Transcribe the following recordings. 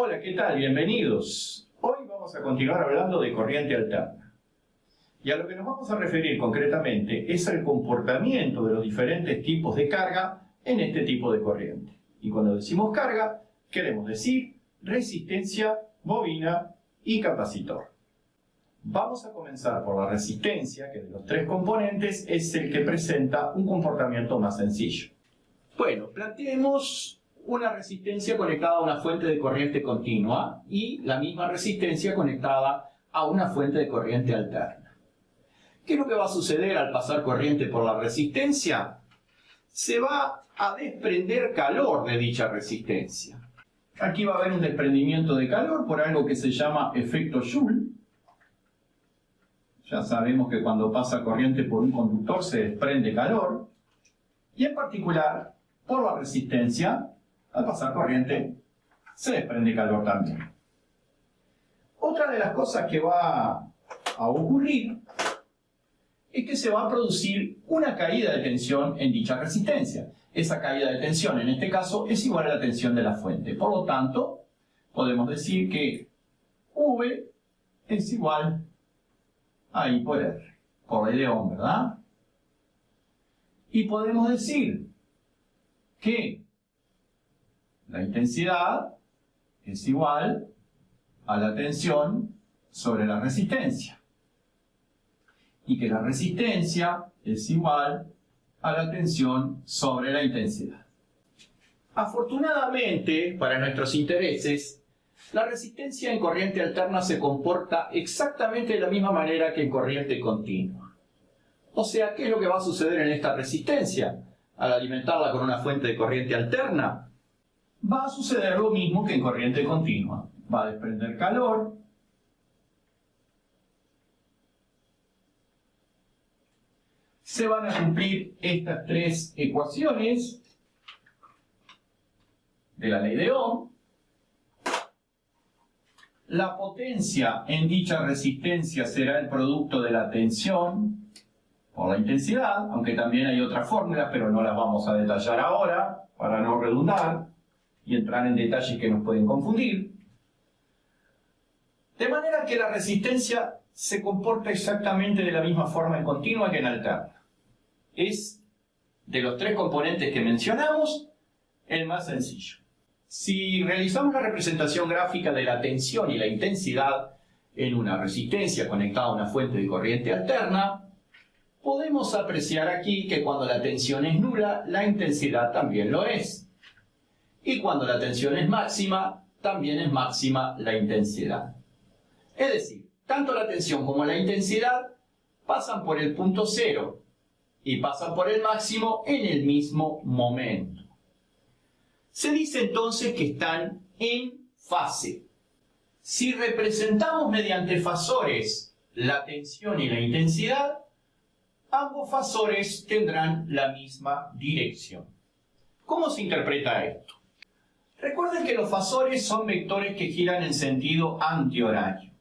Hola, ¿qué tal? Bienvenidos. Hoy vamos a continuar hablando de corriente alterna. Y a lo que nos vamos a referir concretamente es al comportamiento de los diferentes tipos de carga en este tipo de corriente. Y cuando decimos carga, queremos decir resistencia, bobina y capacitor. Vamos a comenzar por la resistencia, que de los tres componentes es el que presenta un comportamiento más sencillo. Bueno, planteemos una resistencia conectada a una fuente de corriente continua y la misma resistencia conectada a una fuente de corriente alterna. ¿Qué es lo que va a suceder al pasar corriente por la resistencia? Se va a desprender calor de dicha resistencia. Aquí va a haber un desprendimiento de calor por algo que se llama efecto Joule. Ya sabemos que cuando pasa corriente por un conductor se desprende calor. Y en particular, por la resistencia, al pasar corriente, se desprende calor también. Otra de las cosas que va a ocurrir es que se va a producir una caída de tensión en dicha resistencia. Esa caída de tensión, en este caso, es igual a la tensión de la fuente. Por lo tanto, podemos decir que V es igual a I por R, por ley de Ohm, ¿verdad? Y podemos decir que la intensidad es igual a la tensión sobre la resistencia. Y que la resistencia es igual a la tensión sobre la intensidad. Afortunadamente, para nuestros intereses, la resistencia en corriente alterna se comporta exactamente de la misma manera que en corriente continua. O sea, ¿qué es lo que va a suceder en esta resistencia? Al alimentarla con una fuente de corriente alterna, va a suceder lo mismo que en corriente continua. Va a desprender calor. Se van a cumplir estas tres ecuaciones de la ley de Ohm. La potencia en dicha resistencia será el producto de la tensión por la intensidad, aunque también hay otras fórmulas, pero no las vamos a detallar ahora para no redundar y entrar en detalles que nos pueden confundir. De manera que la resistencia se comporta exactamente de la misma forma en continua que en alterna. Es, de los tres componentes que mencionamos, el más sencillo. Si realizamos la representación gráfica de la tensión y la intensidad en una resistencia conectada a una fuente de corriente alterna, podemos apreciar aquí que cuando la tensión es nula, la intensidad también lo es. Y cuando la tensión es máxima, también es máxima la intensidad. Es decir, tanto la tensión como la intensidad pasan por el punto cero y pasan por el máximo en el mismo momento. Se dice entonces que están en fase. Si representamos mediante fasores la tensión y la intensidad, ambos fasores tendrán la misma dirección. ¿Cómo se interpreta esto? Recuerden que los fasores son vectores que giran en sentido antihorario.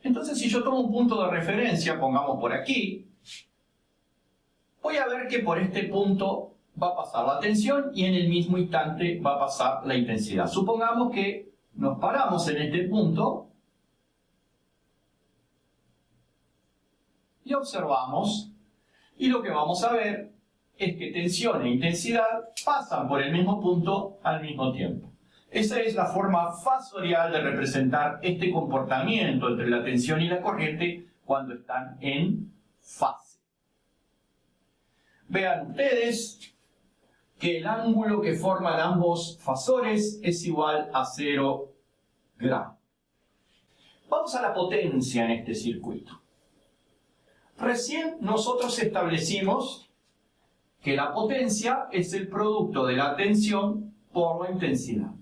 Entonces, si yo tomo un punto de referencia, pongamos por aquí, voy a ver que por este punto va a pasar la tensión y en el mismo instante va a pasar la intensidad. Supongamos que nos paramos en este punto y observamos, y lo que vamos a ver es que tensión e intensidad pasan por el mismo punto al mismo tiempo. Esa es la forma fasorial de representar este comportamiento entre la tensión y la corriente cuando están en fase. Vean ustedes que el ángulo que forman ambos fasores es igual a 0 grados. Vamos a la potencia en este circuito. Recién nosotros establecimos que la potencia es el producto de la tensión por la intensidad.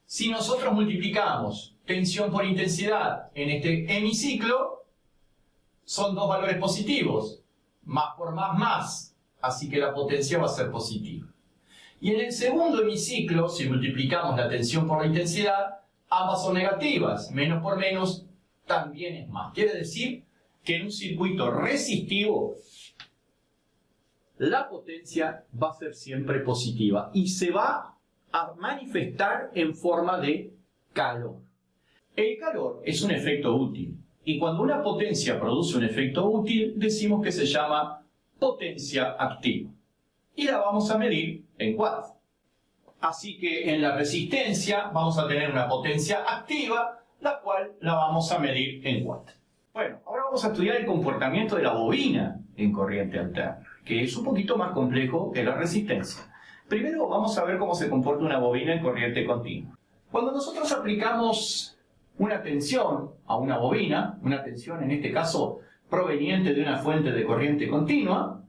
Si nosotros multiplicamos tensión por intensidad en este hemiciclo, son dos valores positivos. Más por más. Así que la potencia va a ser positiva. Y en el segundo hemiciclo, si multiplicamos la tensión por la intensidad, ambas son negativas. Menos por menos también es más. Quiere decir que en un circuito resistivo, la potencia va a ser siempre positiva y se va a manifestar en forma de calor. El calor es un efecto útil, y cuando una potencia produce un efecto útil, decimos que se llama potencia activa. Y la vamos a medir en watts. Así que en la resistencia vamos a tener una potencia activa, la cual la vamos a medir en watts. Bueno, ahora vamos a estudiar el comportamiento de la bobina en corriente alterna, que es un poquito más complejo que la resistencia. Primero vamos a ver cómo se comporta una bobina en corriente continua. Cuando nosotros aplicamos una tensión a una bobina, una tensión en este caso proveniente de una fuente de corriente continua,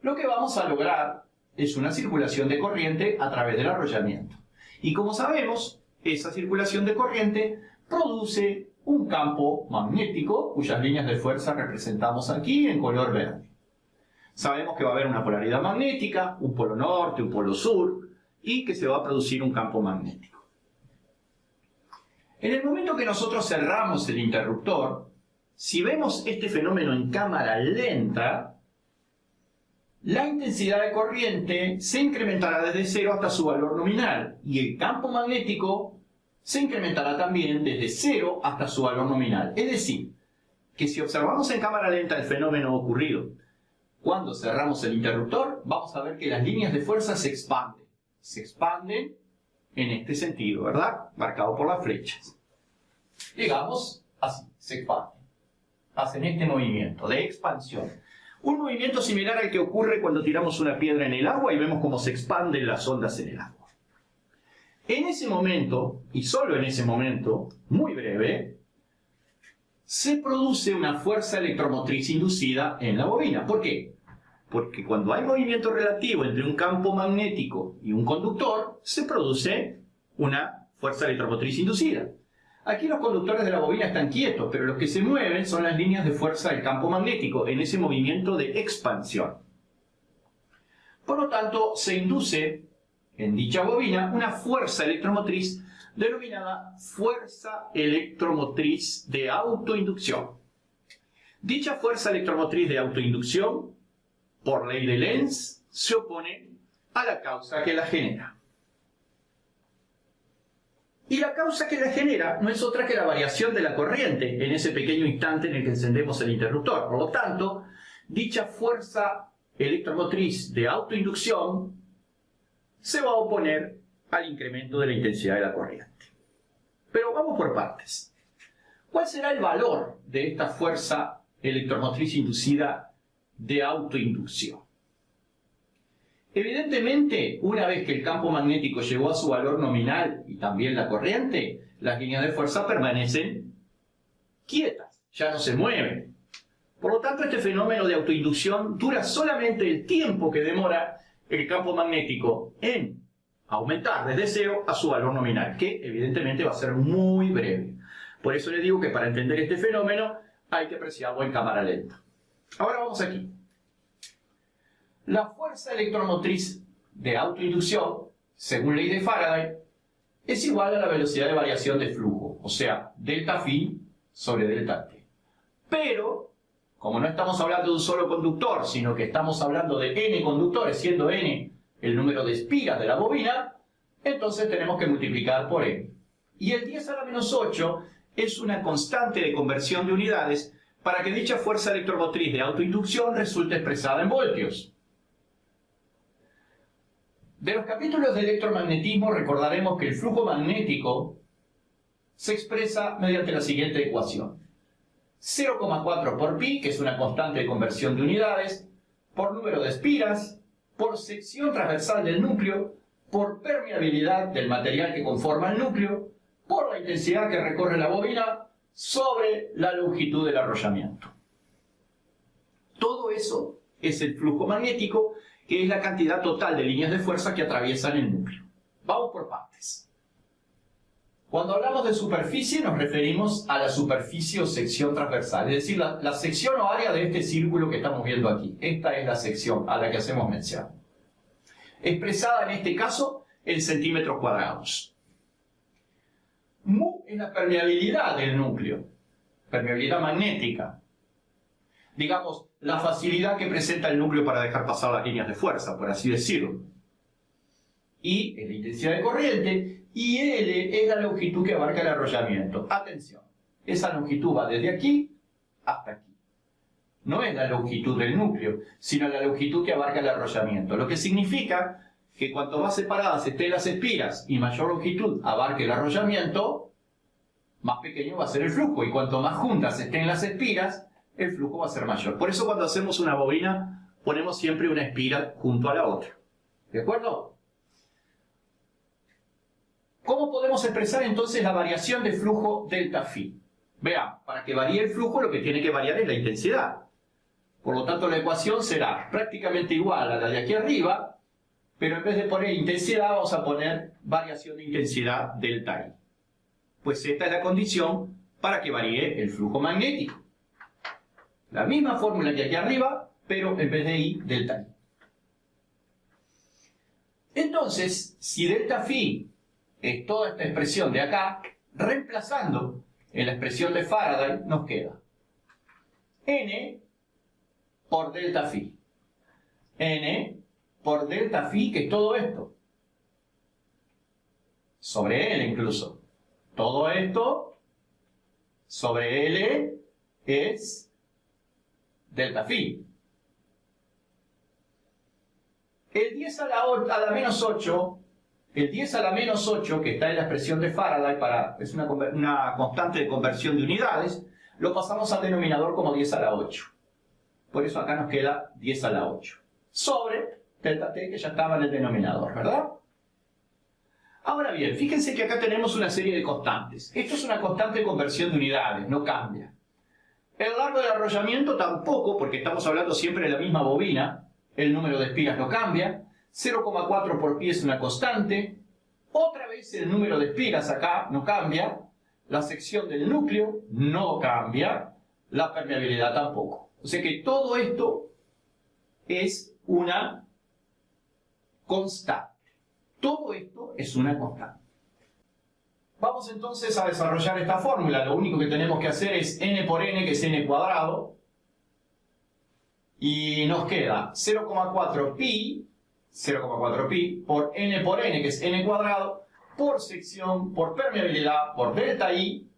lo que vamos a lograr es una circulación de corriente a través del arrollamiento. Y como sabemos, esa circulación de corriente produce un campo magnético, cuyas líneas de fuerza representamos aquí en color verde. Sabemos que va a haber una polaridad magnética, un polo norte, un polo sur, y que se va a producir un campo magnético. En el momento que nosotros cerramos el interruptor, si vemos este fenómeno en cámara lenta, la intensidad de corriente se incrementará desde 0 hasta su valor nominal, y el campo magnético se incrementará también desde 0 hasta su valor nominal. Es decir, que si observamos en cámara lenta el fenómeno ocurrido cuando cerramos el interruptor, vamos a ver que las líneas de fuerza se expanden. Se expanden en este sentido, ¿verdad? Marcado por las flechas. Digamos así, se expanden. Hacen este movimiento de expansión. Un movimiento similar al que ocurre cuando tiramos una piedra en el agua y vemos cómo se expanden las ondas en el agua. En ese momento, y solo en ese momento, muy breve, se produce una fuerza electromotriz inducida en la bobina. ¿Por qué? Porque cuando hay movimiento relativo entre un campo magnético y un conductor, se produce una fuerza electromotriz inducida. Aquí los conductores de la bobina están quietos, pero los que se mueven son las líneas de fuerza del campo magnético en ese movimiento de expansión. Por lo tanto, se induce en dicha bobina una fuerza electromotriz denominada fuerza electromotriz de autoinducción. Dicha fuerza electromotriz de autoinducción, por ley de Lenz, se opone a la causa que la genera. Y la causa que la genera no es otra que la variación de la corriente en ese pequeño instante en el que encendemos el interruptor. Por lo tanto, dicha fuerza electromotriz de autoinducción se va a oponer al incremento de la intensidad de la corriente. Pero vamos por partes. ¿Cuál será el valor de esta fuerza electromotriz inducida de autoinducción? Evidentemente, una vez que el campo magnético llegó a su valor nominal y también la corriente, las líneas de fuerza permanecen quietas, ya no se mueven. Por lo tanto, este fenómeno de autoinducción dura solamente el tiempo que demora el campo magnético en aumentar desde 0 a su valor nominal, que evidentemente va a ser muy breve. Por eso les digo que para entender este fenómeno hay que apreciarlo en cámara lenta. Ahora vamos aquí. La fuerza electromotriz de autoinducción, según ley de Faraday, es igual a la velocidad de variación de flujo, o sea, delta phi sobre delta t. Pero, como no estamos hablando de un solo conductor, sino que estamos hablando de n conductores, siendo n el número de espigas de la bobina, entonces tenemos que multiplicar por n. Y el 10 a la menos 8 es una constante de conversión de unidades para que dicha fuerza electromotriz de autoinducción resulte expresada en voltios. De los capítulos de electromagnetismo recordaremos que el flujo magnético se expresa mediante la siguiente ecuación. 0,4 por pi, que es una constante de conversión de unidades, por número de espiras, por sección transversal del núcleo, por permeabilidad del material que conforma el núcleo, por la intensidad que recorre la bobina, sobre la longitud del arrollamiento. Todo eso es el flujo magnético, que es la cantidad total de líneas de fuerza que atraviesan el núcleo. Vamos por partes. Cuando hablamos de superficie nos referimos a la superficie o sección transversal, es decir, la sección o área de este círculo que estamos viendo aquí. Esta es la sección a la que hacemos mención. Expresada en este caso en centímetros cuadrados. Mu es la permeabilidad del núcleo, permeabilidad magnética. Digamos, la facilidad que presenta el núcleo para dejar pasar las líneas de fuerza, por así decirlo. I es la intensidad de corriente y L es la longitud que abarca el arrollamiento. Atención, esa longitud va desde aquí hasta aquí. No es la longitud del núcleo, sino la longitud que abarca el arrollamiento. Lo que significa que cuanto más separadas estén las espiras y mayor longitud abarque el arrollamiento, más pequeño va a ser el flujo. Y cuanto más juntas estén las espiras, el flujo va a ser mayor. Por eso cuando hacemos una bobina, ponemos siempre una espira junto a la otra. ¿De acuerdo? ¿Cómo podemos expresar entonces la variación de flujo delta phi? Vean, para que varíe el flujo lo que tiene que variar es la intensidad. Por lo tanto la ecuación será prácticamente igual a la de aquí arriba, pero en vez de poner intensidad vamos a poner variación de intensidad delta I. Pues esta es la condición para que varíe el flujo magnético. La misma fórmula que aquí arriba, pero en vez de I, delta I. Entonces, si delta phi es toda esta expresión de acá, reemplazando en la expresión de Faraday, nos queda N por delta phi. N por delta phi, que es todo esto. Sobre L incluso. Todo esto sobre L es delta phi. El 10 a la menos 8, el 10 a la menos 8, que está en la expresión de Faraday, es una constante de conversión de unidades, lo pasamos al denominador como 10 a la 8. Por eso acá nos queda 10 a la 8. Sobre delta T, que ya estaba en el denominador, ¿verdad? Ahora bien, fíjense que acá tenemos una serie de constantes. Esto es una constante de conversión de unidades, no cambia. El largo del arrollamiento tampoco, porque estamos hablando siempre de la misma bobina. El número de espiras no cambia. 0,4 por pi es una constante. Otra vez el número de espiras acá no cambia. La sección del núcleo no cambia. La permeabilidad tampoco. O sea que todo esto es una constante. Todo esto es una constante. Vamos entonces a desarrollar esta fórmula. Lo único que tenemos que hacer es n por n, que es n cuadrado. Y nos queda 0,4 pi por n, que es n cuadrado, por sección, por permeabilidad, por delta I,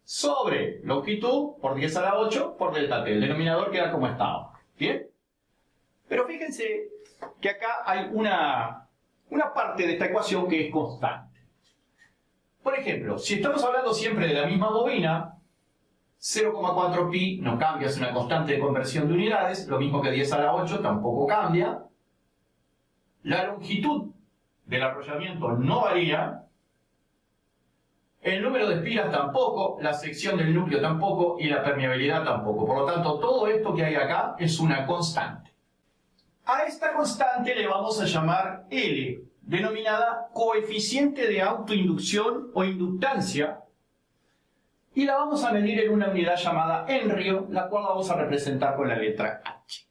sobre longitud, por 10 a la 8, por delta T. El denominador queda como estaba. ¿Bien? Pero fíjense que acá hay una parte de esta ecuación que es constante. Por ejemplo, si estamos hablando siempre de la misma bobina, 0,4 pi no cambia, es una constante de conversión de unidades, lo mismo que 10 a la 8 tampoco cambia. La longitud del arrollamiento no varía. El número de espiras tampoco, la sección del núcleo tampoco y la permeabilidad tampoco. Por lo tanto, todo esto que hay acá es una constante. A esta constante le vamos a llamar L, denominada coeficiente de autoinducción o inductancia, y la vamos a medir en una unidad llamada henrio, la cual vamos a representar con la letra H.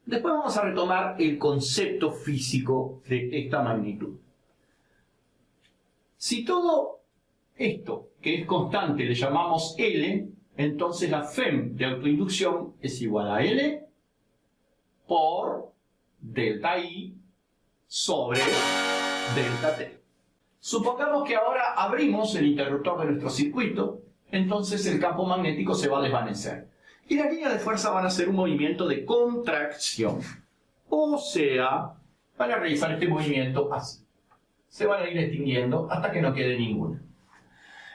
Después vamos a retomar el concepto físico de esta magnitud. Si todo esto que es constante le llamamos L, entonces la FEM de autoinducción es igual a L por delta I sobre delta T. Supongamos que ahora abrimos el interruptor de nuestro circuito, entonces el campo magnético se va a desvanecer. Y las líneas de fuerza van a hacer un movimiento de contracción. O sea, van a realizar este movimiento así. Se van a ir extinguiendo hasta que no quede ninguna.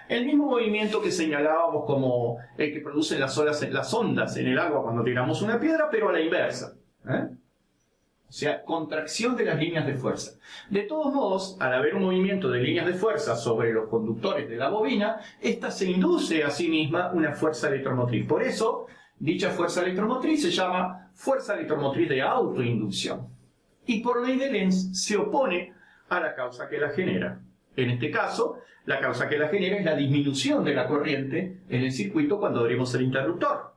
El mismo movimiento que señalábamos como el que producen las ondas en el agua cuando tiramos una piedra, pero a la inversa. O sea, contracción de las líneas de fuerza. De todos modos, al haber un movimiento de líneas de fuerza sobre los conductores de la bobina, esta se induce a sí misma una fuerza electromotriz. Por eso, dicha fuerza electromotriz se llama fuerza electromotriz de autoinducción. Y por ley de Lenz se opone a la causa que la genera. En este caso, la causa que la genera es la disminución de la corriente en el circuito cuando abrimos el interruptor.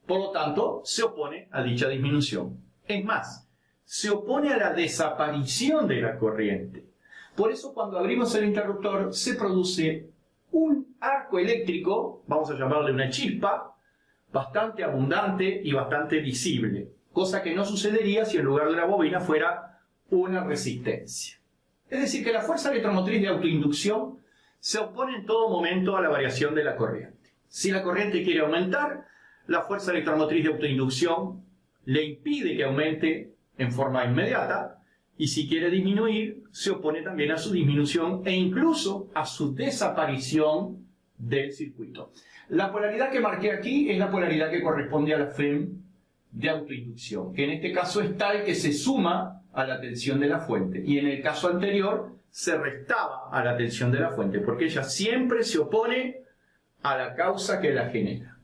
Por lo tanto, se opone a dicha disminución. Es más, se opone a la desaparición de la corriente. Por eso cuando abrimos el interruptor se produce un arco eléctrico, vamos a llamarle una chispa, bastante abundante y bastante visible. Cosa que no sucedería si en lugar de una bobina fuera una resistencia. Es decir, que la fuerza electromotriz de autoinducción se opone en todo momento a la variación de la corriente. Si la corriente quiere aumentar, la fuerza electromotriz de autoinducción le impide que aumente en forma inmediata, y si quiere disminuir, se opone también a su disminución e incluso a su desaparición del circuito. La polaridad que marqué aquí es la polaridad que corresponde a la FEM de autoinducción, que en este caso es tal que se suma a la tensión de la fuente, y en el caso anterior se restaba a la tensión de la fuente, porque ella siempre se opone a la causa que la genera.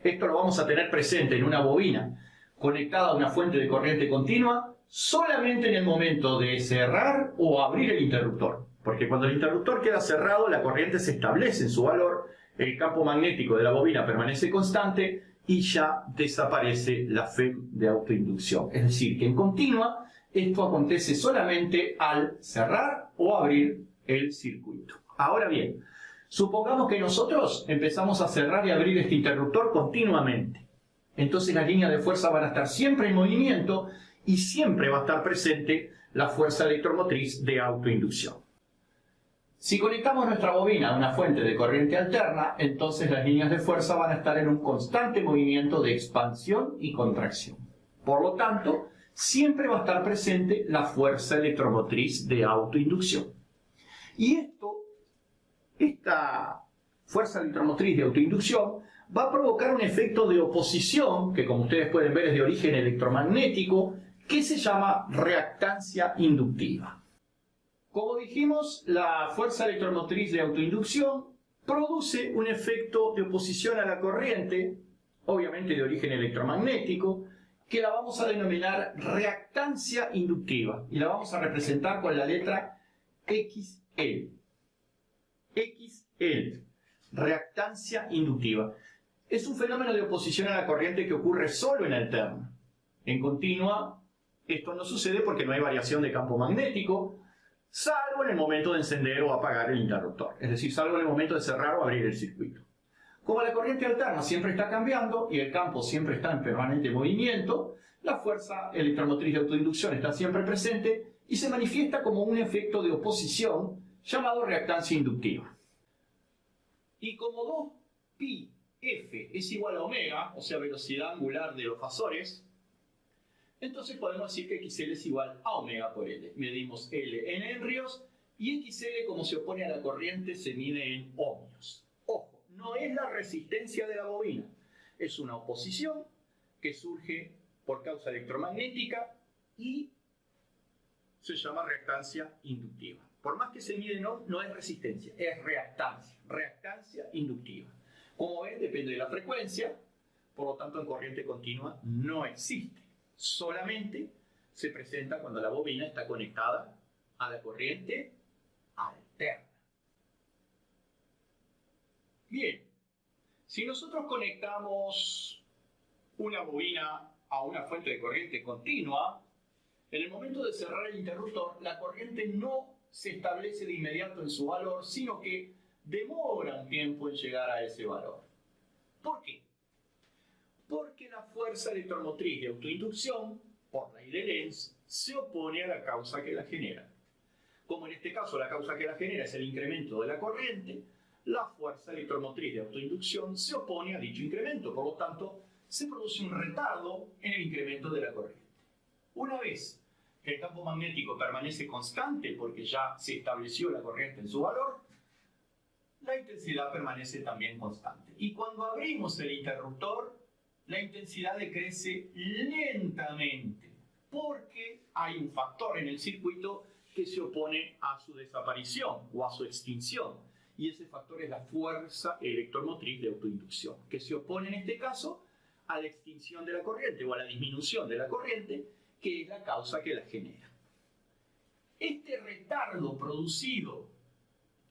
Esto lo vamos a tener presente en una bobina conectada a una fuente de corriente continua solamente en el momento de cerrar o abrir el interruptor, porque cuando el interruptor queda cerrado, la corriente se establece en su valor, el campo magnético de la bobina permanece constante y ya desaparece la FEM de autoinducción. Es decir, que en continua esto acontece solamente al cerrar o abrir el circuito. Ahora bien, supongamos que nosotros empezamos a cerrar y abrir este interruptor continuamente. Entonces las líneas de fuerza van a estar siempre en movimiento y siempre va a estar presente la fuerza electromotriz de autoinducción. Si conectamos nuestra bobina a una fuente de corriente alterna, entonces las líneas de fuerza van a estar en un constante movimiento de expansión y contracción. Por lo tanto, siempre va a estar presente la fuerza electromotriz de autoinducción. Y esta fuerza electromotriz de autoinducción va a provocar un efecto de oposición, que como ustedes pueden ver es de origen electromagnético, que se llama reactancia inductiva. Como dijimos, la fuerza electromotriz de autoinducción produce un efecto de oposición a la corriente, obviamente de origen electromagnético, que la vamos a denominar reactancia inductiva, y la vamos a representar con la letra XL. XL, reactancia inductiva. Es un fenómeno de oposición a la corriente que ocurre solo en alterna. En continua, esto no sucede porque no hay variación de campo magnético, salvo en el momento de encender o apagar el interruptor, es decir, salvo en el momento de cerrar o abrir el circuito. Como la corriente alterna siempre está cambiando y el campo siempre está en permanente movimiento, la fuerza electromotriz de autoinducción está siempre presente y se manifiesta como un efecto de oposición llamado reactancia inductiva. Y como 2pi f es igual a omega, o sea, velocidad angular de los fasores, entonces podemos decir que XL es igual a omega por L. Medimos L en henrios y XL, como se opone a la corriente, se mide en ohmios. Ojo, no es la resistencia de la bobina, es una oposición que surge por causa electromagnética y se llama reactancia inductiva. Por más que se mide no es resistencia, es reactancia inductiva. Como ven, depende de la frecuencia, por lo tanto en corriente continua no existe. Solamente se presenta cuando la bobina está conectada a la corriente alterna. Bien, si nosotros conectamos una bobina a una fuente de corriente continua, en el momento de cerrar el interruptor, la corriente no se establece de inmediato en su valor, sino que demora un tiempo en llegar a ese valor. ¿Por qué? Porque la fuerza electromotriz de autoinducción, por ley de Lenz, se opone a la causa que la genera. Como en este caso la causa que la genera es el incremento de la corriente, la fuerza electromotriz de autoinducción se opone a dicho incremento, por lo tanto, se produce un retardo en el incremento de la corriente. Una vez que el campo magnético permanece constante porque ya se estableció la corriente en su valor, la intensidad permanece también constante. Y cuando abrimos el interruptor, la intensidad decrece lentamente porque hay un factor en el circuito que se opone a su desaparición o a su extinción. Y ese factor es la fuerza electromotriz de autoinducción, que se opone en este caso a la extinción de la corriente o a la disminución de la corriente, que es la causa que la genera. Este retardo producido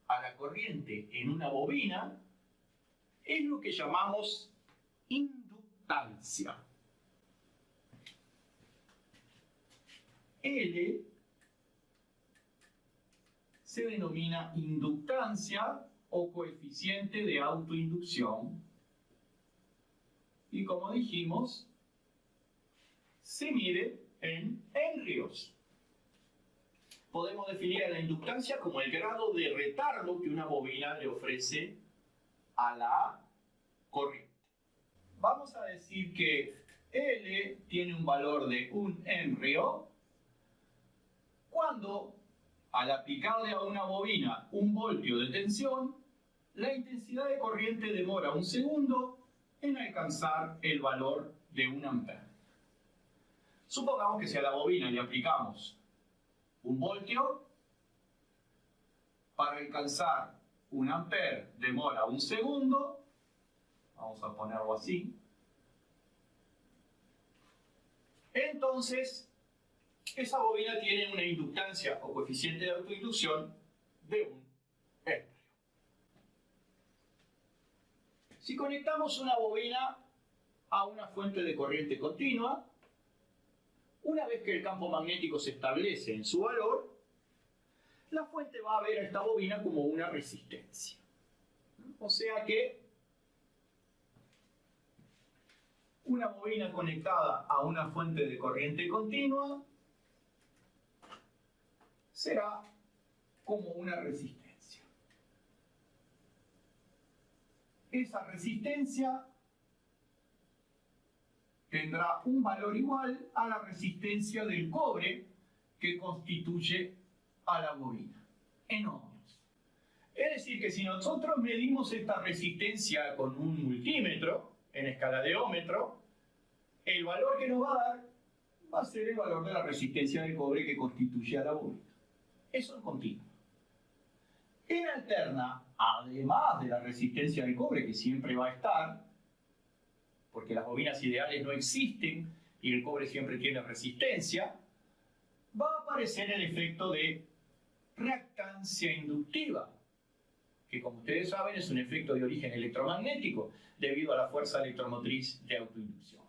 a la corriente en una bobina es lo que llamamos inductancia. L se denomina inductancia o coeficiente de autoinducción y, como dijimos, se mide en henrios. podemos definir a la inductancia como el grado de retardo que una bobina le ofrece a la corriente. Vamos a decir que L tiene un valor de 1 Henry cuando, al aplicarle a una bobina 1 voltio de tensión, la intensidad de corriente demora 1 segundo en alcanzar el valor de 1 ampere. Supongamos que si a la bobina le aplicamos 1 voltio, para alcanzar 1 ampere demora 1 segundo, vamos a ponerlo así. Entonces, esa bobina tiene una inductancia o coeficiente de autoinducción de 1 Henry. Si conectamos una bobina a una fuente de corriente continua, una vez que el campo magnético se establece en su valor, la fuente va a ver a esta bobina como una resistencia. O sea que una bobina conectada a una fuente de corriente continua será como una resistencia. Esa resistencia tendrá un valor igual a la resistencia del cobre que constituye a la bobina, en ohmios. Es decir, que si nosotros medimos esta resistencia con un multímetro, en escala de ómetro, el valor que nos va a dar va a ser el valor de la resistencia del cobre que constituye a la bobina. Eso en continuo. En alterna, además de la resistencia del cobre, que siempre va a estar, porque las bobinas ideales no existen y el cobre siempre tiene resistencia, va a aparecer el efecto de reactancia inductiva, que como ustedes saben es un efecto de origen electromagnético debido a la fuerza electromotriz de autoinducción.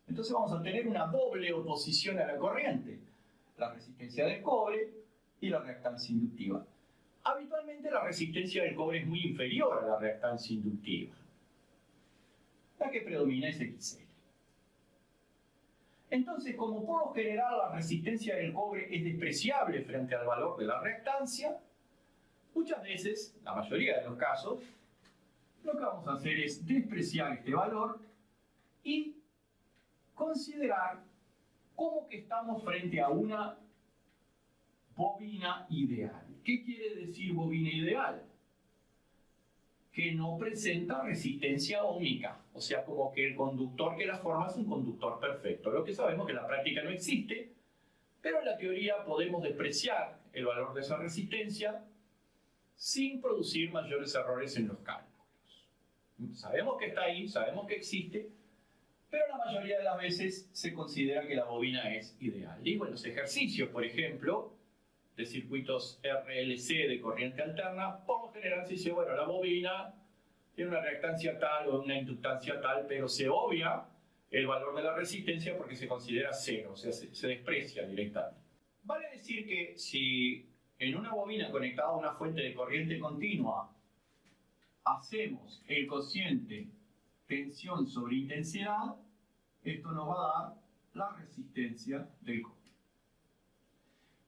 Entonces vamos a tener una doble oposición a la corriente, la resistencia del cobre y la reactancia inductiva. Habitualmente la resistencia del cobre es muy inferior a la reactancia inductiva. La que predomina es XL. Entonces, como por lo general la resistencia del cobre es despreciable frente al valor de la reactancia, muchas veces, la mayoría de los casos, lo que vamos a hacer es despreciar este valor y considerar como que estamos frente a una bobina ideal. ¿Qué quiere decir bobina ideal? Que no presenta resistencia óhmica, o sea, como que el conductor que la forma es un conductor perfecto. Lo que sabemos que en la práctica no existe, pero en la teoría podemos despreciar el valor de esa resistencia sin producir mayores errores en los cálculos. Sabemos que está ahí, sabemos que existe, pero la mayoría de las veces se considera que la bobina es ideal. Digo, en los ejercicios, por ejemplo, de circuitos RLC de corriente alterna, por lo general se dice, bueno, la bobina tiene una reactancia tal o una inductancia tal, pero se obvia el valor de la resistencia porque se considera cero, o sea, se desprecia directamente. Vale decir que si en una bobina conectada a una fuente de corriente continua hacemos el cociente tensión sobre intensidad, esto nos va a dar la resistencia del cobre.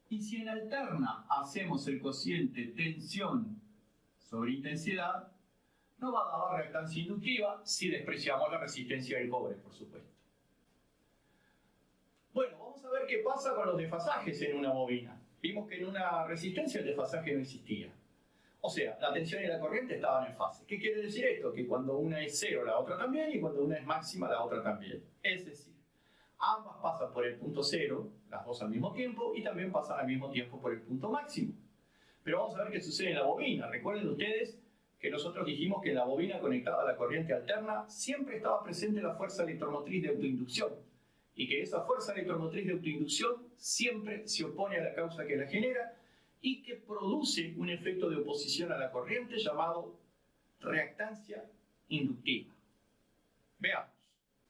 Y si en alterna hacemos el cociente tensión sobre intensidad, nos va a dar la reactancia inductiva si despreciamos la resistencia del cobre, por supuesto. Bueno, vamos a ver qué pasa con los desfasajes en una bobina. Vimos que en una resistencia el desfasaje no existía. O sea, la tensión y la corriente estaban en fase. ¿Qué quiere decir esto? Que cuando una es cero, la otra también, y cuando una es máxima, la otra también. Es decir, ambas pasan por el punto cero, las dos al mismo tiempo, y también pasan al mismo tiempo por el punto máximo. Pero vamos a ver qué sucede en la bobina. Recuerden ustedes que nosotros dijimos que en la bobina conectada a la corriente alterna siempre estaba presente la fuerza electromotriz de autoinducción, y que esa fuerza electromotriz de autoinducción siempre se opone a la causa que la genera y que produce un efecto de oposición a la corriente llamado reactancia inductiva. Veamos.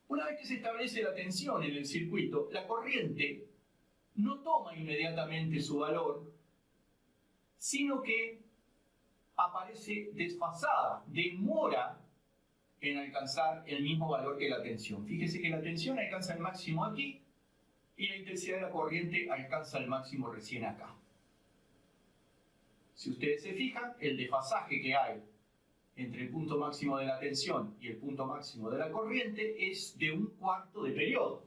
Una vez que se establece la tensión en el circuito, la corriente no toma inmediatamente su valor, sino que aparece desfasada, demora en alcanzar el mismo valor que la tensión. Fíjese que la tensión alcanza el máximo aquí y la intensidad de la corriente alcanza el máximo recién acá. Si ustedes se fijan, el desfasaje que hay entre el punto máximo de la tensión y el punto máximo de la corriente es de 1/4 de periodo.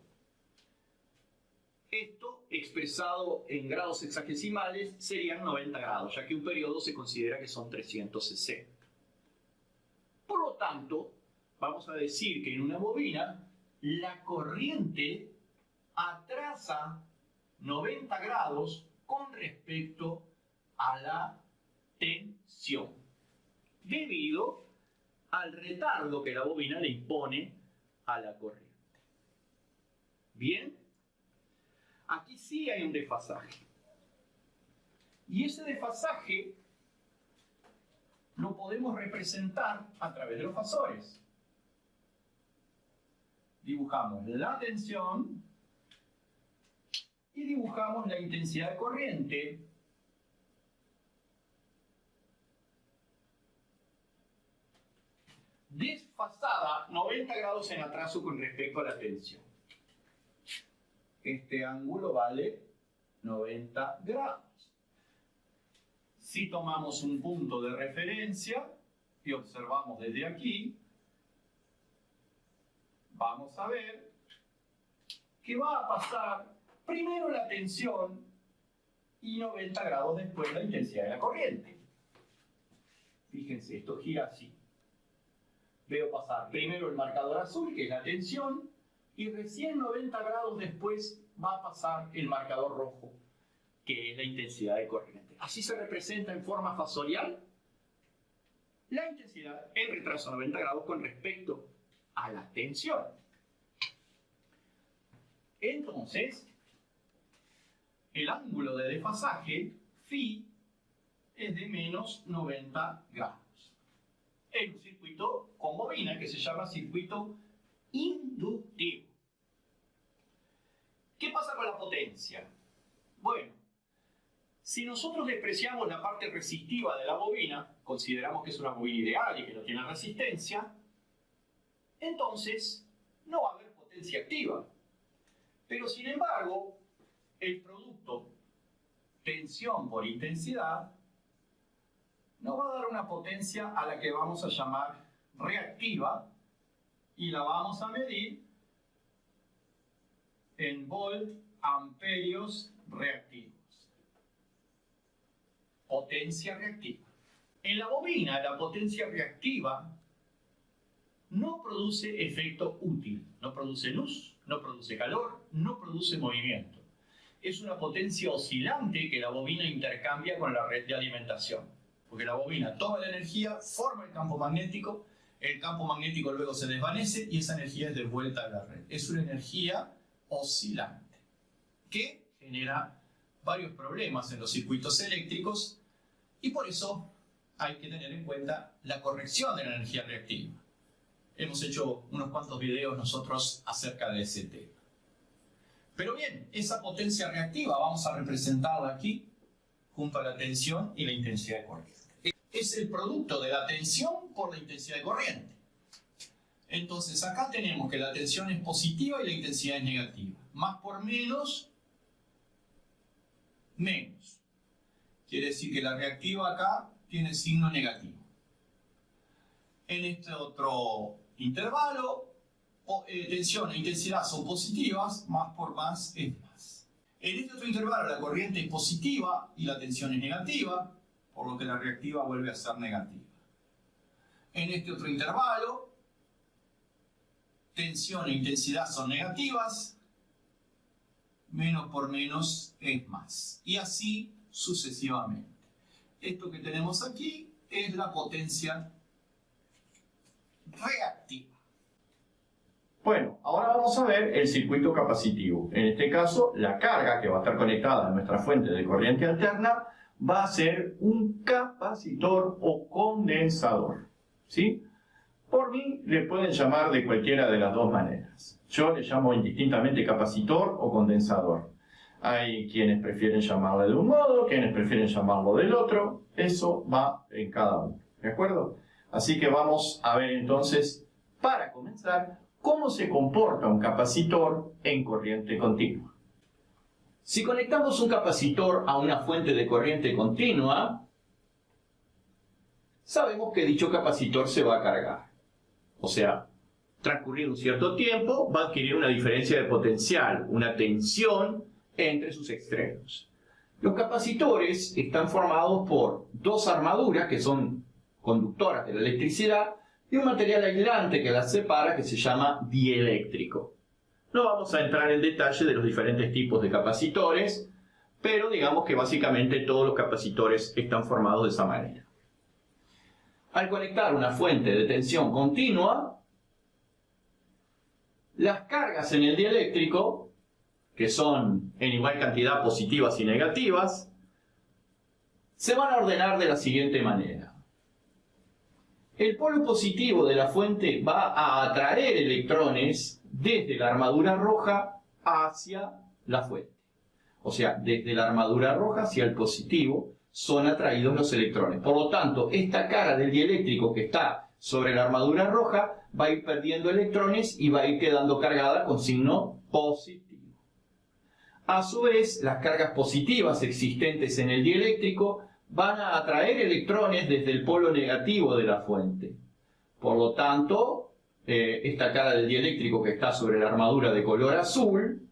Esto, expresado en grados sexagesimales, serían 90 grados, ya que un periodo se considera que son 360. Por lo tanto, vamos a decir que en una bobina, la corriente atrasa 90 grados con respecto a la tensión, debido al retardo que la bobina le impone a la corriente. Bien, aquí sí hay un desfasaje. Y ese desfasaje lo podemos representar a través de los fasores. Dibujamos la tensión y dibujamos la intensidad de corriente. Desfasada 90 grados en atraso con respecto a la tensión. Este ángulo vale 90 grados. Si tomamos un punto de referencia y observamos desde aquí, vamos a ver que va a pasar primero la tensión y 90 grados después la intensidad de la corriente. Fíjense, esto gira así. Veo pasar primero el marcador azul, que es la tensión, y recién 90 grados después va a pasar el marcador rojo, que es la intensidad de corriente. Así se representa en forma fasorial la intensidad en retraso 90 grados con respecto a la tensión. Entonces, el ángulo de desfasaje, phi, es de menos 90 grados. En un circuito con bobina que se llama circuito inductivo. ¿Qué pasa con la potencia? Bueno, si nosotros despreciamos la parte resistiva de la bobina, consideramos que es una bobina ideal y que no tiene resistencia, entonces no va a haber potencia activa. Pero sin embargo, el producto tensión por intensidad nos va a dar una potencia a la que vamos a llamar reactiva y la vamos a medir en volt amperios reactivos. Potencia reactiva. En la bobina, la potencia reactiva no produce efecto útil, no produce luz, no produce calor, no produce movimiento. Es una potencia oscilante que la bobina intercambia con la red de alimentación. Porque la bobina toma la energía, forma el campo magnético luego se desvanece y esa energía es devuelta a la red. Es una energía oscilante que genera varios problemas en los circuitos eléctricos y por eso hay que tener en cuenta la corrección de la energía reactiva. Hemos hecho unos cuantos videos nosotros acerca de ese tema. Pero bien, esa potencia reactiva vamos a representarla aquí junto a la tensión y la intensidad de corriente. Es el producto de la tensión por la intensidad de corriente. Entonces acá tenemos que la tensión es positiva y la intensidad es negativa. Más por menos, menos. Quiere decir que la reactiva acá tiene signo negativo. En este otro intervalo, tensión e intensidad son positivas, más por más es más. En este otro intervalo la corriente es positiva y la tensión es negativa, por lo que la reactiva vuelve a ser negativa. En este otro intervalo, tensión e intensidad son negativas, menos por menos es más. Y así sucesivamente. Esto que tenemos aquí es la potencia reactiva. Bueno, ahora vamos a ver el circuito capacitivo. En este caso, la carga que va a estar conectada a nuestra fuente de corriente alterna va a ser un capacitor o condensador, ¿sí? Por mí le pueden llamar de cualquiera de las dos maneras. Yo le llamo indistintamente capacitor o condensador. Hay quienes prefieren llamarle de un modo, quienes prefieren llamarlo del otro. Eso va en cada uno, ¿de acuerdo? Así que vamos a ver entonces, para comenzar, cómo se comporta un capacitor en corriente continua. Si conectamos un capacitor a una fuente de corriente continua, sabemos que dicho capacitor se va a cargar. O sea, transcurrido un cierto tiempo, va a adquirir una diferencia de potencial, una tensión entre sus extremos. Los capacitores están formados por dos armaduras que son conductoras de la electricidad y un material aislante que las separa que se llama dieléctrico. No vamos a entrar en detalle de los diferentes tipos de capacitores, pero digamos que básicamente todos los capacitores están formados de esa manera. Al conectar una fuente de tensión continua, las cargas en el dieléctrico, que son en igual cantidad positivas y negativas, se van a ordenar de la siguiente manera. El polo positivo de la fuente va a atraer electrones desde la armadura roja hacia la fuente. O sea, desde la armadura roja hacia el positivo son atraídos los electrones. Por lo tanto, esta cara del dieléctrico que está sobre la armadura roja va a ir perdiendo electrones y va a ir quedando cargada con signo positivo. A su vez, las cargas positivas existentes en el dieléctrico van a atraer electrones desde el polo negativo de la fuente. Por lo tanto, esta cara del dieléctrico que está sobre la armadura de color azul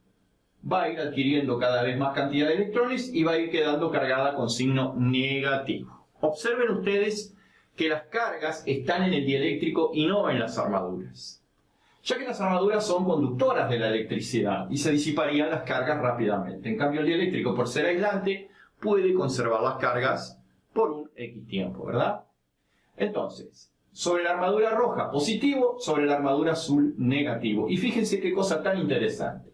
va a ir adquiriendo cada vez más cantidad de electrones y va a ir quedando cargada con signo negativo. Observen ustedes que las cargas están en el dieléctrico y no en las armaduras, ya que las armaduras son conductoras de la electricidad y se disiparían las cargas rápidamente. En cambio, el dieléctrico, por ser aislante, puede conservar las cargas por un X tiempo, ¿verdad? Entonces, sobre la armadura roja, positivo, sobre la armadura azul, negativo. Y fíjense qué cosa tan interesante.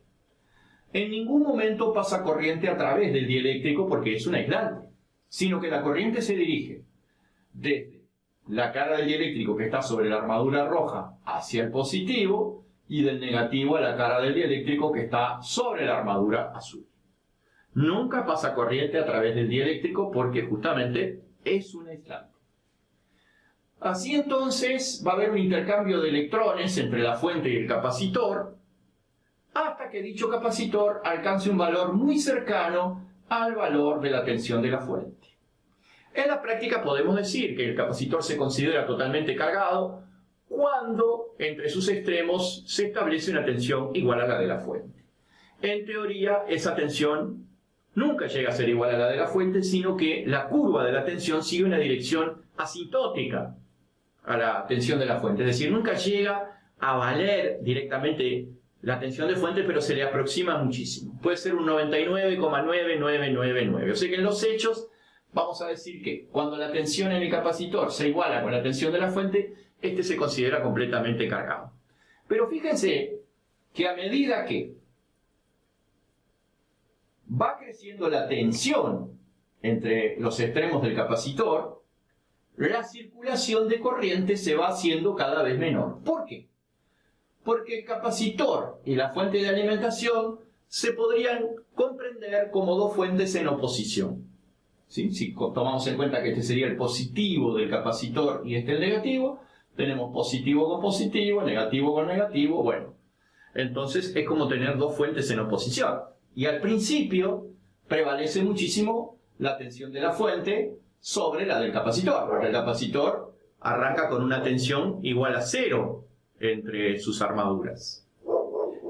En ningún momento pasa corriente a través del dieléctrico porque es un aislante, sino que la corriente se dirige desde la cara del dieléctrico que está sobre la armadura roja hacia el positivo y del negativo a la cara del dieléctrico que está sobre la armadura azul. Nunca pasa corriente a través del dieléctrico porque justamente es un aislante. Así entonces va a haber un intercambio de electrones entre la fuente y el capacitor hasta que dicho capacitor alcance un valor muy cercano al valor de la tensión de la fuente. En la práctica podemos decir que el capacitor se considera totalmente cargado cuando entre sus extremos se establece una tensión igual a la de la fuente. En teoría, esa tensión nunca llega a ser igual a la de la fuente, sino que la curva de la tensión sigue una dirección asintótica a la tensión de la fuente. Es decir, nunca llega a valer directamente la tensión de fuente, pero se le aproxima muchísimo. Puede ser un 99,9999. O sea que en los hechos vamos a decir que cuando la tensión en el capacitor se iguala con la tensión de la fuente, este se considera completamente cargado. Pero fíjense que a medida que va creciendo la tensión entre los extremos del capacitor, la circulación de corriente se va haciendo cada vez menor. ¿Por qué? Porque el capacitor y la fuente de alimentación se podrían comprender como dos fuentes en oposición. ¿Sí? Si tomamos en cuenta que este sería el positivo del capacitor y este el negativo, tenemos positivo con positivo, negativo con negativo, bueno. Entonces es como tener dos fuentes en oposición. Y al principio prevalece muchísimo la tensión de la fuente sobre la del capacitor, porque el capacitor arranca con una tensión igual a 0 entre sus armaduras.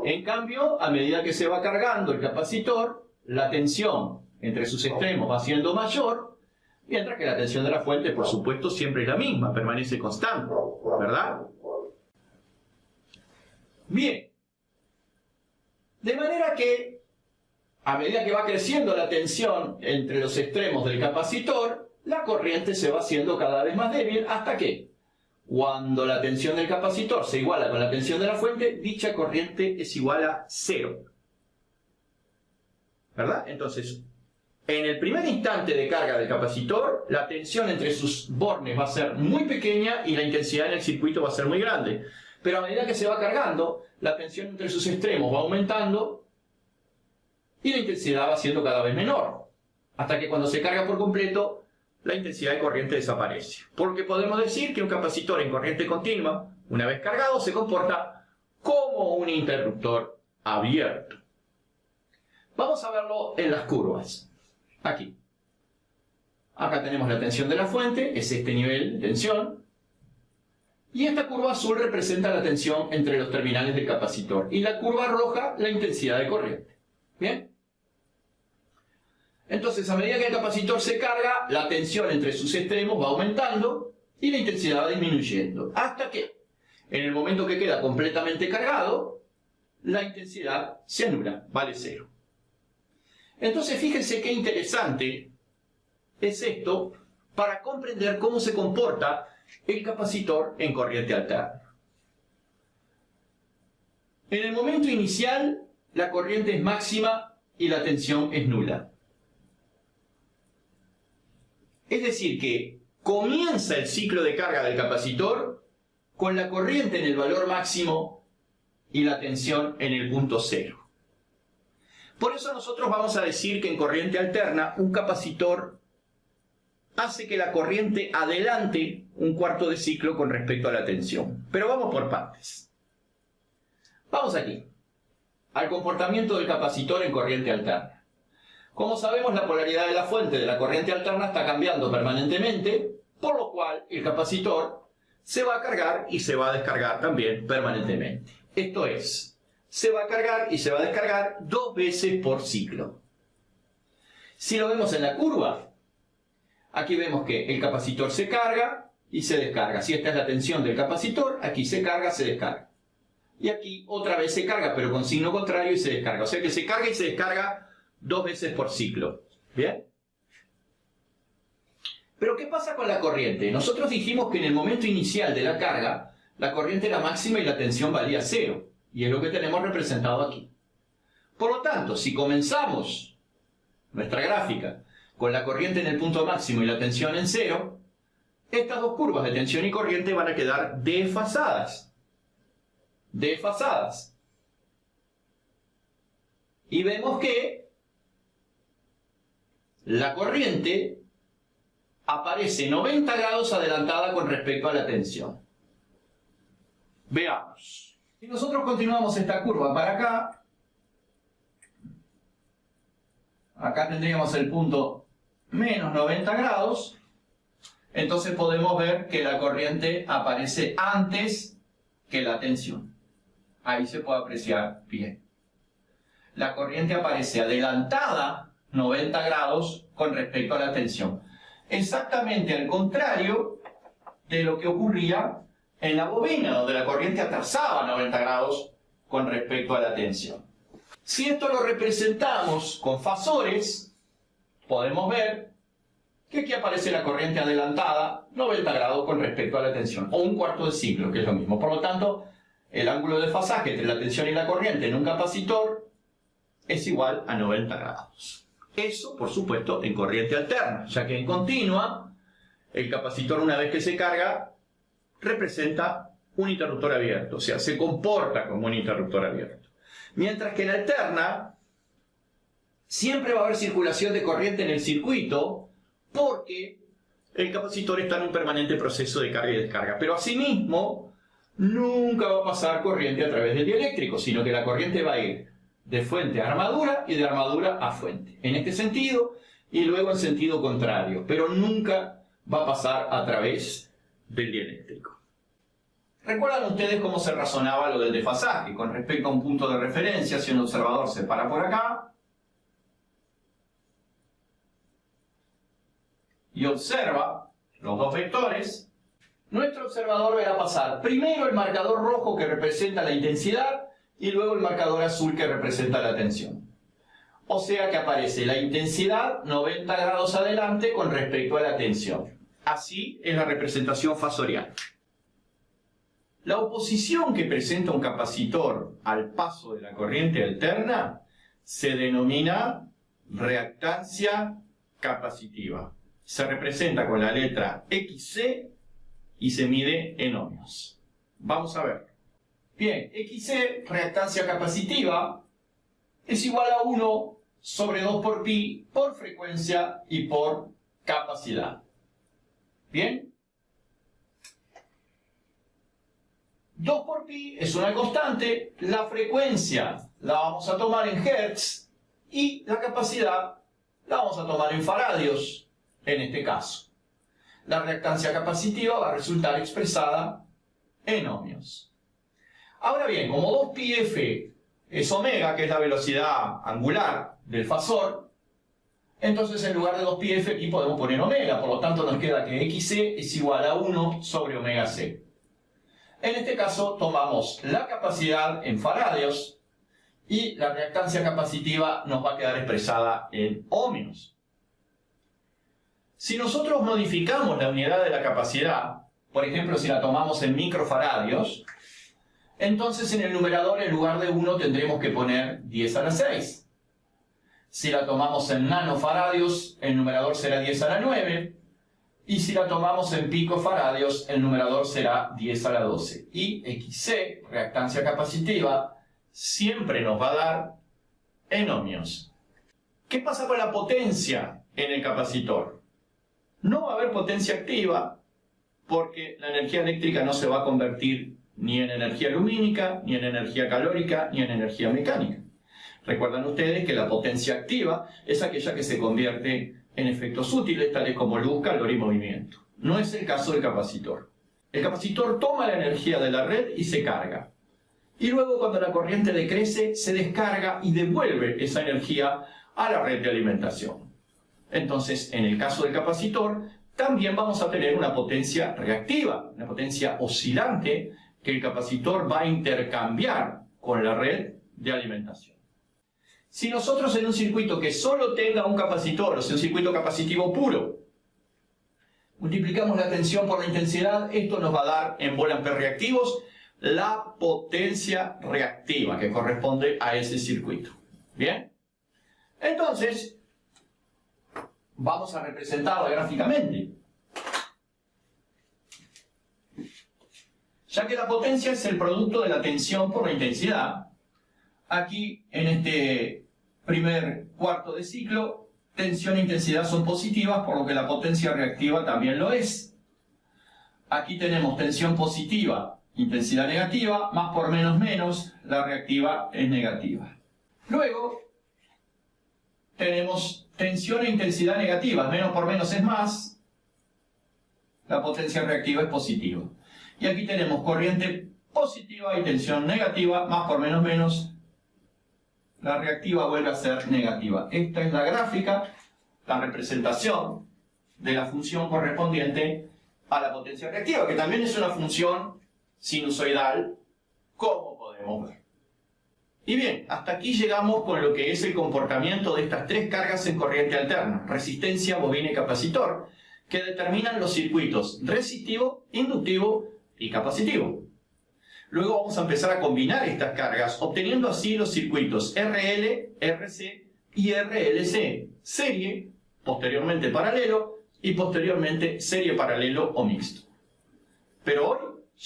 En cambio, a medida que se va cargando el capacitor, la tensión entre sus extremos va siendo mayor, mientras que la tensión de la fuente, por supuesto, siempre es la misma, permanece constante, ¿verdad? Bien. De manera que, a medida que va creciendo la tensión entre los extremos del capacitor, la corriente se va haciendo cada vez más débil hasta que, cuando la tensión del capacitor se iguala con la tensión de la fuente, dicha corriente es igual a 0. ¿Verdad? Entonces, en el primer instante de carga del capacitor, la tensión entre sus bornes va a ser muy pequeña y la intensidad en el circuito va a ser muy grande. Pero a medida que se va cargando, la tensión entre sus extremos va aumentando y la intensidad va siendo cada vez menor. Hasta que cuando se carga por completo, la intensidad de corriente desaparece. Porque podemos decir que un capacitor en corriente continua, una vez cargado, se comporta como un interruptor abierto. Vamos a verlo en las curvas. Aquí. Acá tenemos la tensión de la fuente, es este nivel de tensión. Y esta curva azul representa la tensión entre los terminales del capacitor. Y la curva roja, la intensidad de corriente. ¿Bien? Entonces, a medida que el capacitor se carga, la tensión entre sus extremos va aumentando y la intensidad va disminuyendo. Hasta que, en el momento que queda completamente cargado, la intensidad se anula, vale cero. Entonces, fíjense qué interesante es esto para comprender cómo se comporta el capacitor en corriente alterna. En el momento inicial, la corriente es máxima y la tensión es nula. Es decir, que comienza el ciclo de carga del capacitor con la corriente en el valor máximo y la tensión en el punto cero. Por eso nosotros vamos a decir que en corriente alterna un capacitor hace que la corriente adelante un cuarto de ciclo con respecto a la tensión. Pero vamos por partes. Vamos aquí, al comportamiento del capacitor en corriente alterna. Como sabemos, la polaridad de la fuente de la corriente alterna está cambiando permanentemente, por lo cual el capacitor se va a cargar y se va a descargar también permanentemente. Esto es, se va a cargar y se va a descargar 2 veces por ciclo. Si lo vemos en la curva, aquí vemos que el capacitor se carga y se descarga. Si esta es la tensión del capacitor, aquí se carga, se descarga. Y aquí otra vez se carga, pero con signo contrario, y se descarga. O sea que se carga y se descarga 2 veces por ciclo. ¿Bien? Pero ¿qué pasa con la corriente? Nosotros dijimos que en el momento inicial de la carga, la corriente era máxima y la tensión valía 0. Y es lo que tenemos representado aquí. Por lo tanto, si comenzamos nuestra gráfica con la corriente en el punto máximo y la tensión en 0, estas dos curvas de tensión y corriente van a quedar desfasadas. Desfasadas. Y vemos que la corriente aparece 90 grados adelantada con respecto a la tensión. Veamos. Si nosotros continuamos esta curva para acá, acá tendríamos el punto menos 90 grados, entonces podemos ver que la corriente aparece antes que la tensión. Ahí se puede apreciar bien. La corriente aparece adelantada 90 grados con respecto a la tensión. Exactamente al contrario de lo que ocurría en la bobina, donde la corriente atrasaba 90 grados con respecto a la tensión. Si esto lo representamos con fasores, podemos ver que aquí aparece la corriente adelantada 90 grados con respecto a la tensión, o un cuarto de ciclo, que es lo mismo. Por lo tanto, el ángulo de desfasaje entre la tensión y la corriente en un capacitor es igual a 90 grados. Eso, por supuesto, en corriente alterna, ya que en continua, el capacitor, una vez que se carga, representa un interruptor abierto, o sea, se comporta como un interruptor abierto. Mientras que en alterna, siempre va a haber circulación de corriente en el circuito, porque el capacitor está en un permanente proceso de carga y descarga. Pero asimismo, nunca va a pasar corriente a través del dieléctrico, sino que la corriente va a ir de fuente a armadura y de armadura a fuente. En este sentido, y luego en sentido contrario, pero nunca va a pasar a través del dieléctrico. ¿Recuerdan ustedes cómo se razonaba lo del desfasaje? Con respecto a un punto de referencia, si un observador se para por acá y observa los dos vectores, nuestro observador verá pasar primero el marcador rojo que representa la intensidad y luego el marcador azul que representa la tensión. O sea que aparece la intensidad 90 grados adelante con respecto a la tensión. Así es la representación fasorial. La oposición que presenta un capacitor al paso de la corriente alterna se denomina reactancia capacitiva. Se representa con la letra XC y se mide en ohmios. Vamos a ver. Bien, XC, reactancia capacitiva, es igual a 1 sobre 2 por pi por frecuencia y por capacidad. Bien. 2 por pi es una constante, la frecuencia la vamos a tomar en hertz Y la capacidad la vamos a tomar en faradios, en este caso. La reactancia capacitiva va a resultar expresada en ohmios. Ahora bien, como 2πf es omega, que es la velocidad angular del fasor, entonces en lugar de 2πf aquí podemos poner omega, por lo tanto nos queda que xc es igual a 1 sobre omega c. En este caso tomamos la capacidad en faradios y la reactancia capacitiva nos va a quedar expresada en ohmios. Si nosotros modificamos la unidad de la capacidad, por ejemplo si la tomamos en microfaradios, entonces en el numerador en lugar de 1 tendremos que poner 10 a la 6. Si la tomamos en nanofaradios, el numerador será 10 a la 9. Y si la tomamos en picofaradios, el numerador será 10 a la 12. Y xc, reactancia capacitiva, siempre nos va a dar en ohmios. ¿Qué pasa con la potencia en el capacitor? No va a haber potencia activa porque la energía eléctrica no se va a convertir ni en energía lumínica, ni en energía calórica, ni en energía mecánica. Recuerdan ustedes que la potencia activa es aquella que se convierte en efectos útiles, tales como luz, calor y movimiento. No es el caso del capacitor. El capacitor toma la energía de la red y se carga. Y luego, cuando la corriente decrece, se descarga y devuelve esa energía a la red de alimentación. Entonces, en el caso del capacitor, también vamos a tener una potencia reactiva, una potencia oscilante que el capacitor va a intercambiar con la red de alimentación. Si nosotros en un circuito que solo tenga un capacitor, o sea, un circuito capacitivo puro, multiplicamos la tensión por la intensidad, esto nos va a dar en volt-ampere reactivos la potencia reactiva que corresponde a ese circuito. ¿Bien? Entonces, vamos a representarla gráficamente. Ya que la potencia es el producto de la tensión por la intensidad, aquí en este primer cuarto de ciclo, tensión e intensidad son positivas, por lo que la potencia reactiva también lo es. Aquí tenemos tensión positiva, intensidad negativa, más por menos, la reactiva es negativa. Luego, tenemos tensión e intensidad negativas, menos por menos es más, la potencia reactiva es positiva. Y aquí tenemos corriente positiva y tensión negativa, más por menos, la reactiva vuelve a ser negativa. Esta es la gráfica, la representación de la función correspondiente a la potencia reactiva, que también es una función sinusoidal, como podemos ver. Y bien, hasta aquí llegamos con lo que es el comportamiento de estas tres cargas en corriente alterna, resistencia, bobina y capacitor, que determinan los circuitos resistivo, inductivo y capacitivo. Luego vamos a empezar a combinar estas cargas, obteniendo así los circuitos RL, RC y RLC, serie, posteriormente paralelo y posteriormente serie paralelo o mixto. Pero hoy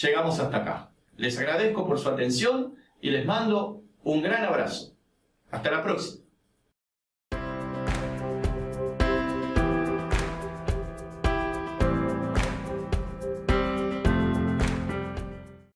llegamos hasta acá. Les agradezco por su atención y les mando un gran abrazo. Hasta la próxima.